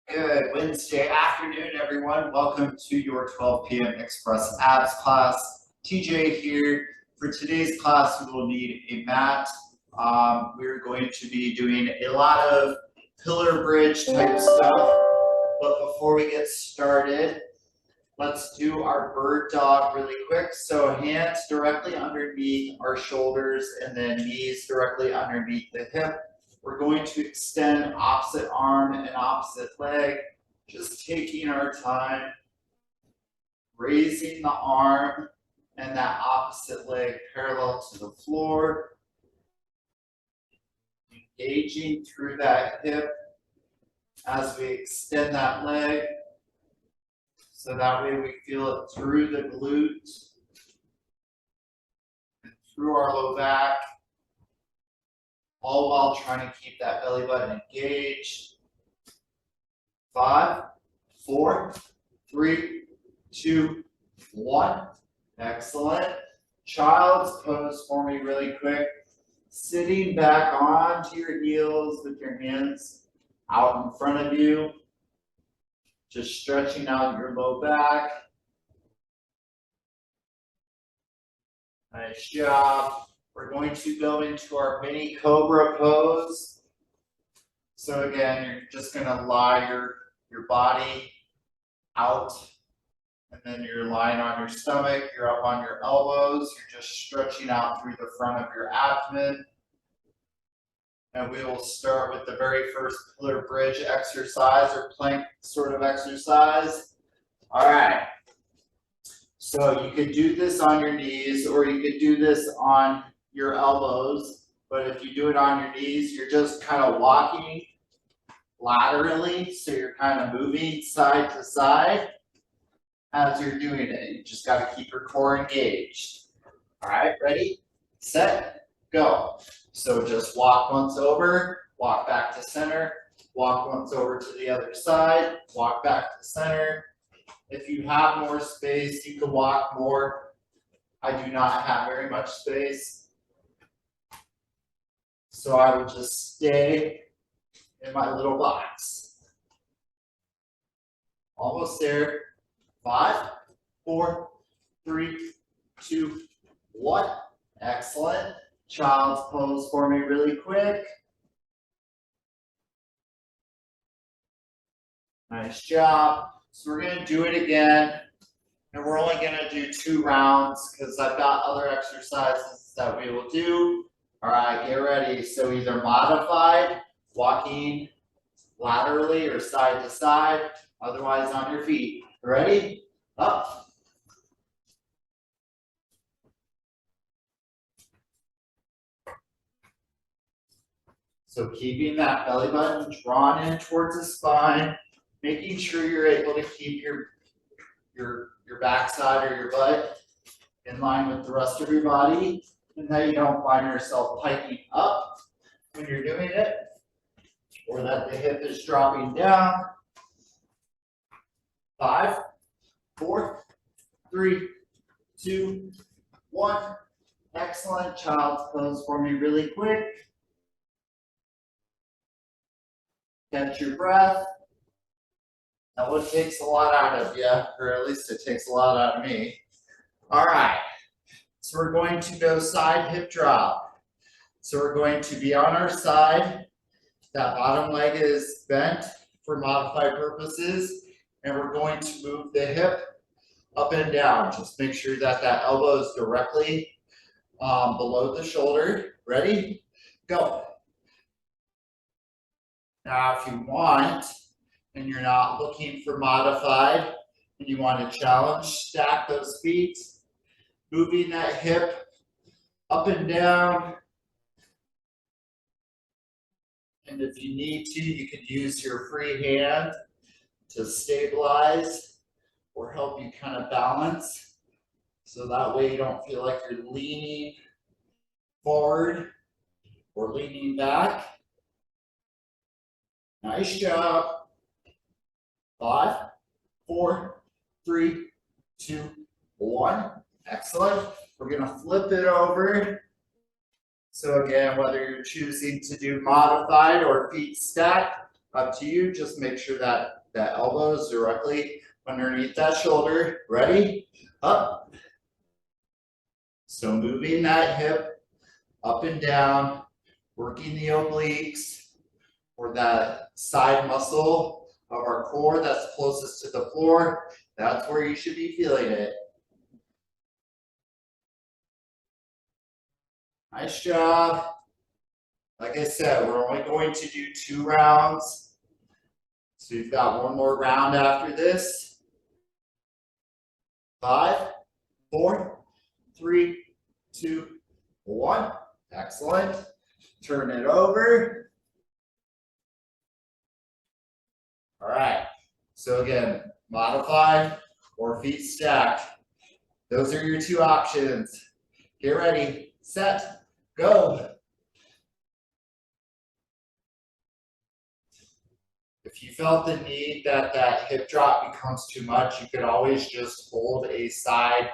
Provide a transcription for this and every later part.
Good Wednesday afternoon, everyone. Welcome to your 12 p.m. Express Abs class. TJ here. For today's class, we will need a mat. We're going to be doing a lot of pillar bridge type stuff. But before we get started, let's do our bird dog really quick. So hands directly underneath our shoulders and then knees directly underneath the hip. We're going to extend opposite arm and opposite leg, just taking our time, raising the arm and that opposite leg parallel to the floor, engaging through that hip as we extend that leg, so that way we feel it through the glute and through our low back, all while trying to keep that belly button engaged. 5, 4, 3, 2, 1. Excellent. Child's pose for me really quick. Sitting back onto your heels with your hands out in front of you. Just stretching out your low back. Nice job. We're going to go into our mini Cobra pose. So again, you're just going to lie your body out, and then you're lying on your stomach, you're up on your elbows, you're just stretching out through the front of your abdomen. And we will start with the very first pillar bridge exercise or plank sort of exercise. All right. So you could do this on your knees or you could do this on your elbows, but if you do it on your knees, you're just kind of walking laterally, so you're kind of moving side to side as you're doing it. You just got to keep your core engaged. All right, ready, set, go. So just walk once over, walk back to center, walk once over to the other side, walk back to center. If you have more space, you can walk more. I do not have very much space, so I will just stay in my little box. Almost there. 5, 4, 3, 2, 1. Excellent. Child's pose for me really quick. Nice job. So we're going to do it again, and we're only going to do 2 rounds because I've got other exercises that we will do. All right, get ready. So either modified, walking laterally or side to side, otherwise on your feet. Ready? Up. So keeping that belly button drawn in towards the spine, making sure you're able to keep your backside or your butt in line with the rest of your body, and that you don't find yourself piking up when you're doing it, or that the hip is dropping down. 5, 4, 3, 2, 1. Excellent. Child's pose for me really quick. Catch your breath. That one takes a lot out of you, or at least it takes a lot out of me. All right. So we're going to go side hip drop. So we're going to be on our side. That bottom leg is bent for modified purposes, and we're going to move the hip up and down. Just make sure that that elbow is directly below the shoulder. Ready? Go. Now, if you want, and you're not looking for modified, and you want to challenge, stack those feet, moving that hip up and down. And if you need to, you can use your free hand to stabilize or help you kind of balance. So that way you don't feel like you're leaning forward or leaning back. Nice job. 5, 4, 3, 2, 1. Excellent. We're going to flip it over. So again, whether you're choosing to do modified or feet stacked, Up to you, just make sure that that elbow is directly underneath that shoulder. Ready? Up. So moving that hip up and down, working the obliques or that side muscle of our core that's closest to the floor. That's where you should be feeling it. Nice job. Like I said, we're only going to do 2 rounds. So you've got 1 more round after this. 5, 4, 3, 2, 1. Excellent. Turn it over. All right. So again, modify or feet stacked. Those are your 2 options. Get ready, set, go. If you felt the need that that hip drop becomes too much, you could always just hold a side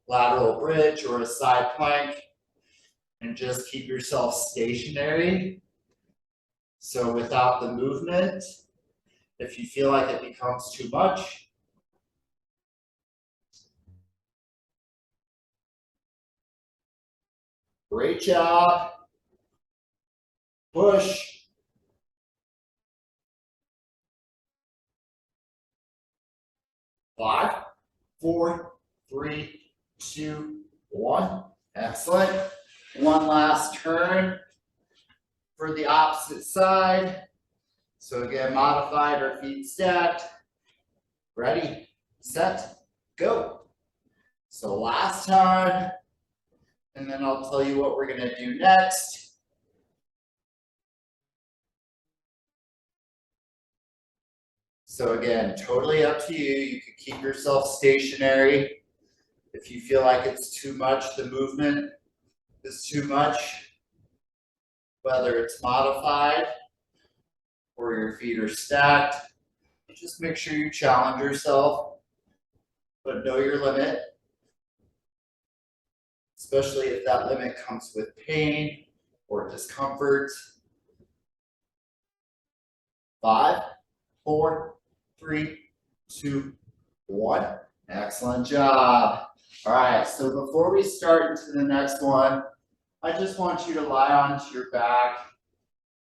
lateral bridge or a side plank and just keep yourself stationary. So without the movement, if you feel like it becomes too much, great job. Push. 5, 4, 3, 2, 1. Excellent. One last turn for the opposite side. So again, modified or feet stacked. Ready, set, go. So last time, and then I'll tell you what we're gonna do next. So again, totally up to you. You can keep yourself stationary. If you feel like it's too much, the movement is too much, whether it's modified or your feet are stacked, just make sure you challenge yourself, but know your limit, especially if that limit comes with pain or discomfort. 5, 4, 3, 2, 1. Excellent job. All right, so before we start into the next one, I just want you to lie onto your back,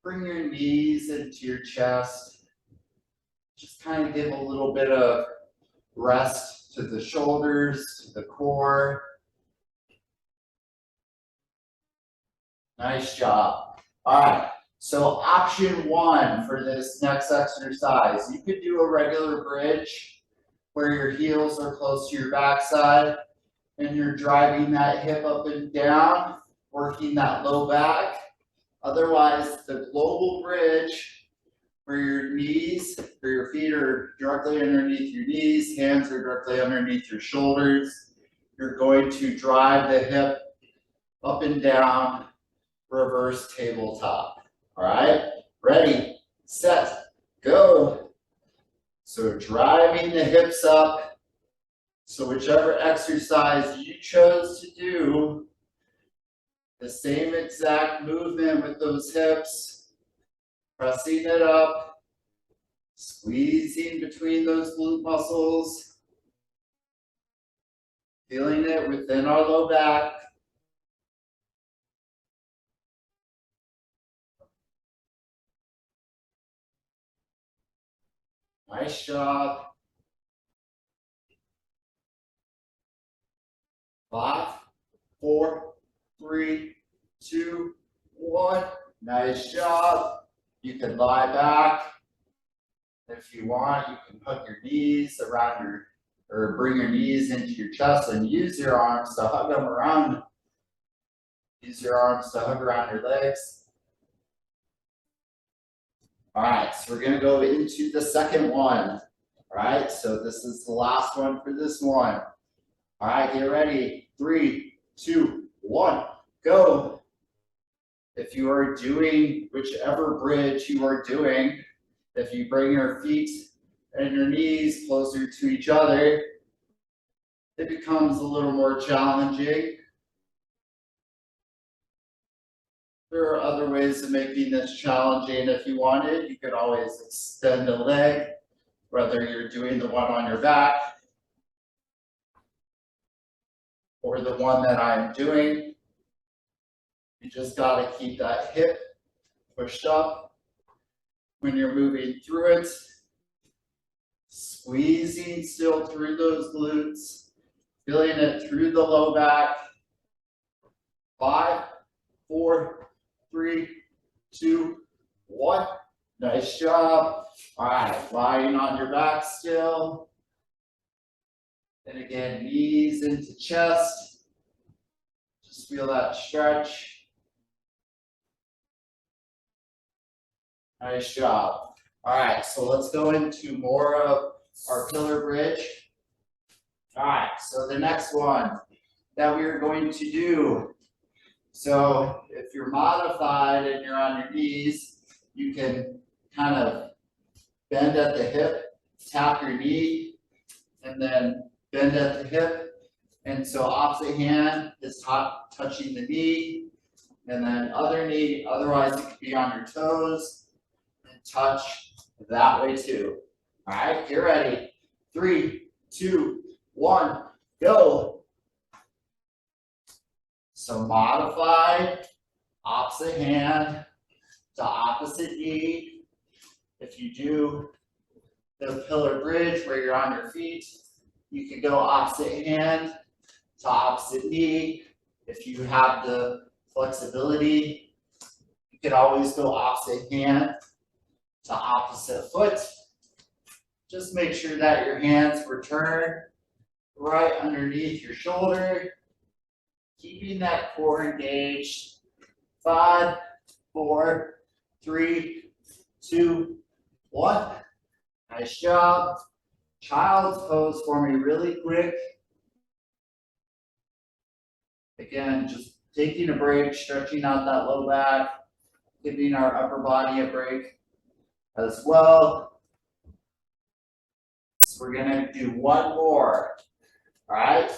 bring your knees into your chest, just kind of give a little bit of rest to the shoulders, to the core. Nice job. All right, so option 1 for this next exercise, you could do a regular bridge where your heels are close to your backside and you're driving that hip up and down, working that low back. Otherwise, the global bridge where your knees or your feet are directly underneath your knees, hands are directly underneath your shoulders. You're going to drive the hip up and down, reverse tabletop. All right, ready, set, go. So driving the hips up. So whichever exercise you chose to do, the same exact movement with those hips, pressing it up, squeezing between those glute muscles, feeling it within our low back. Nice job. 5, 4, 3, 2, 1. Nice job. You can lie back. If you want, you can put your knees around your, or bring your knees into your chest and use your arms to hug them around. Use your arms to hug around your legs. All right, so we're gonna go into the second one. All right, so this is the last one for this one. All right, get ready. 3, 2, 1, go. If you are doing whichever bridge you are doing, if you bring your feet and your knees closer to each other, it becomes a little more challenging. There are other ways of making this challenging if you wanted. You could always extend a leg, whether you're doing the one on your back or the one that I'm doing. You just got to keep that hip pushed up when you're moving through it. Squeezing still through those glutes, feeling it through the low back. 5, 4, 3, 2, 1. Nice job. All right, lying on your back still. And again, knees into chest. Just feel that stretch. Nice job. All right, so let's go into more of our pillar bridge. All right, so the next one that we are going to do. So if you're modified and you're on your knees, you can kind of bend at the hip, tap your knee, and then bend at the hip. And so opposite hand is touching the knee, and then other knee, otherwise it could be on your toes, and touch that way too. All right, get ready. 3, 2, 1, go. So modified, opposite hand to opposite knee. If you do the pillar bridge where you're on your feet, you can go opposite hand to opposite knee. If you have the flexibility, you can always go opposite hand to opposite foot. Just make sure that your hands return right underneath your shoulder, keeping that core engaged. 5, 4, 3, 2, 1. Nice job. Child's pose for me really quick. Again, just taking a break, stretching out that low back, giving our upper body a break as well. So we're gonna do one more. All right,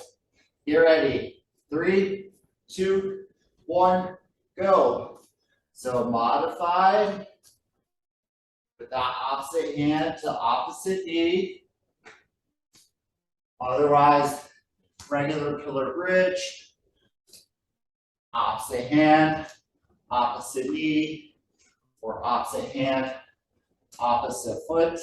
get ready. 3, 2, 1, go. So modified with that opposite hand to opposite knee. Otherwise, regular pillar bridge. Opposite hand, opposite knee, or opposite hand, opposite foot.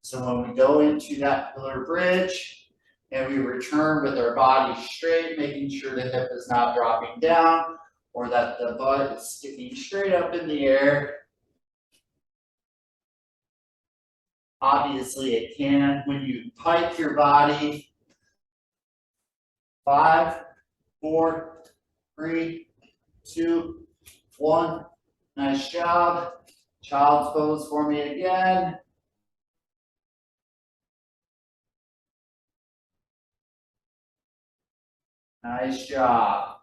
So when we go into that pillar bridge and we return with our body straight, making sure the hip is not dropping down or that the butt is sticking straight up in the air. Obviously it can when you pike your body. 5, 4, 3, 2, 1. Nice job. Child's pose for me again. Nice job.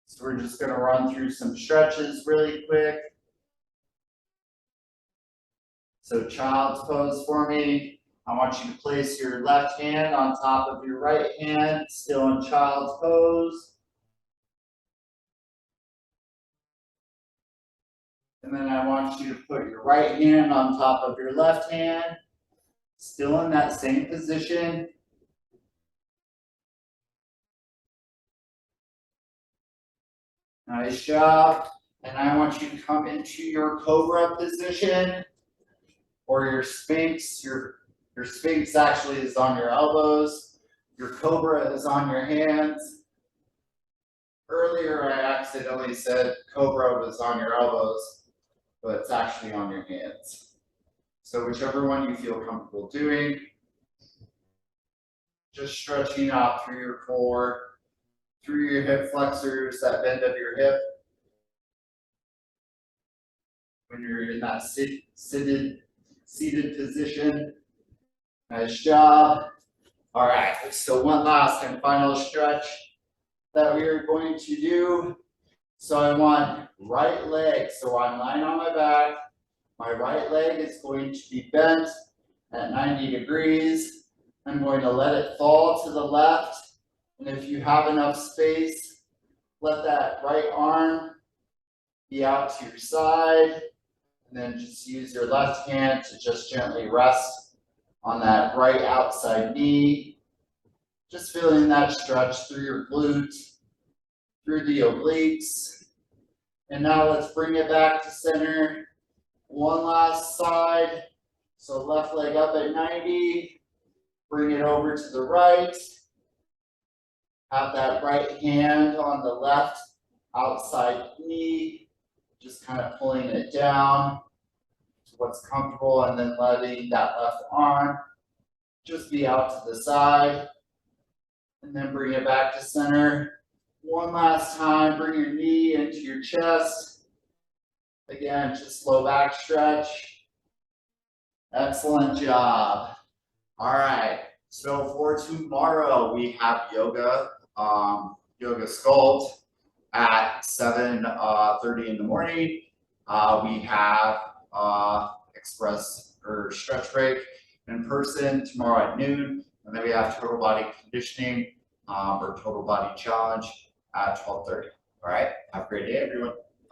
So we're just going to run through some stretches really quick. So child's pose for me. I want you to place your left hand on top of your right hand, still in child's pose. And then I want you to put your right hand on top of your left hand, still in that same position. Nice job. And I want you to come into your Cobra position or your Sphinx. Your Sphinx actually is on your elbows. Your Cobra is on your hands. Earlier, I accidentally said Cobra was on your elbows, but it's actually on your hands. So whichever one you feel comfortable doing, just stretching out through your core, through your hip flexors, that bend of your hip. When you're in that seated position. Nice job. All right, so one last and final stretch that we are going to do. So I want right leg. So I'm lying on my back. My right leg is going to be bent at 90 degrees. I'm going to let it fall to the left, and if you have enough space, let that right arm be out to your side, and then just use your left hand to just gently rest on that right outside knee. Just feeling that stretch through your glutes, through the obliques. And now let's bring it back to center. One last side. So left leg up at 90. Bring it over to the right. Have that right hand on the left outside knee. Just kind of pulling it down to what's comfortable, and then letting that left arm just be out to the side. And then bring it back to center. One last time, bring your knee into your chest. Again, just low back stretch. Excellent job. All right, so for tomorrow, we have yoga, yoga sculpt at 7:30 in the morning. We have express or stretch break in person tomorrow at noon. And then we have total body conditioning or total body challenge at 12:30. All right, have a great day, everyone.